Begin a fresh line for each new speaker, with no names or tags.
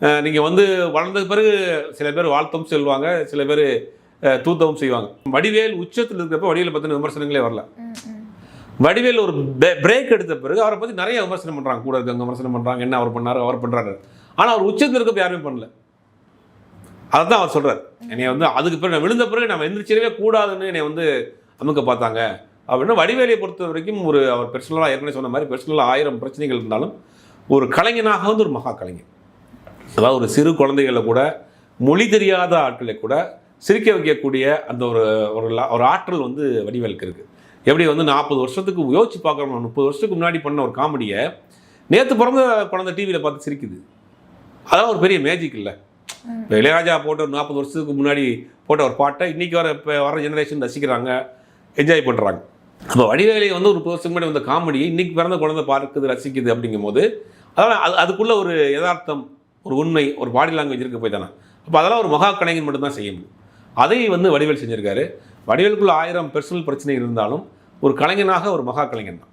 நீங்கள் வந்து வளர்ந்த பிறகு சில பேர் வாழ்த்தும் சொல்லுவாங்க, சில பேர் தூத்தவும் செய்வாங்க. வடிவேல் உச்சத்தில் இருக்கிறப்ப வடிவேலை பற்றின விமர்சனங்களே வரல. வடிவேல் ஒரு பிரேக் எடுத்த பிறகு அவரை பற்றி நிறைய விமர்சனம் பண்ணுறாங்க, கூட இருக்க விமர்சனம் பண்ணுறாங்க, என்ன அவர் பண்ணார் அவர் பண்ணுறாரு. ஆனால் அவர் உச்சத்தில் இருக்கப்ப யாருமே பண்ணல. அதை தான் அவர் சொல்கிறார். என்னை வந்து அதுக்கு பிறகு நான் விழுந்த பிறகு நம்ம எந்திரிச்சிடவே கூடாதுன்னு என்னை வந்து அமுக்க பார்த்தாங்க அப்படின்னா, வடிவேலையை பொறுத்த வரைக்கும் ஒரு அவர் பெர்சனலாக ஏற்கனவே சொன்ன மாதிரி பெர்சனலாக 1000 பிரச்சனைகள் இருந்தாலும் ஒரு கலைஞனாக வந்து ஒரு மகா கலைஞர். அதாவது ஒரு சிறு குழந்தைகளை கூட, மொழி தெரியாத ஆட்களை கூட சிரிக்க வைக்கக்கூடிய அந்த ஒரு ஆற்றல் வந்து வடிவேலுக்கு இருக்குது. எப்படி வந்து 40 வருஷத்துக்கு யோசிச்சு பார்க்குறோம், 30 வருஷத்துக்கு முன்னாடி பண்ண ஒரு காமெடியை நேற்று பிறந்த குழந்தை டிவியில் பார்த்து சிரிக்குது. அதெல்லாம் ஒரு பெரிய மேஜிக் இல்லை. இளையராஜா போட்ட ஒரு 40 வருஷத்துக்கு முன்னாடி போட்ட ஒரு பாட்டை இன்றைக்கி வர ஜெனரேஷன் ரசிக்கிறாங்க, என்ஜாய் பண்ணுறாங்க. அப்போ வடிவேலை வந்து ஒரு 30 வருஷத்துக்கு முன்னாடி வந்த காமெடியை இன்றைக்கி பிறந்த குழந்தை பார்க்குது, ரசிக்குது. அப்படிங்கும் போது அதெல்லாம் அதுக்குள்ளே ஒரு யதார்த்தம், ஒரு உண்மை, ஒரு பாடி லாங்குவேஜ் இருக்க போய் தானே. அப்போ அதெல்லாம் ஒரு மகா கலைஞன் மட்டும்தான் செய்ய முடியும். அதை வந்து வடிவேல் செஞ்சுருக்காரு. வடிவேலுக்குள்ள 1000 பெர்சனல் பிரச்சனை இருந்தாலும் ஒரு கலைஞனாக ஒரு மகா கலைஞன் தான்.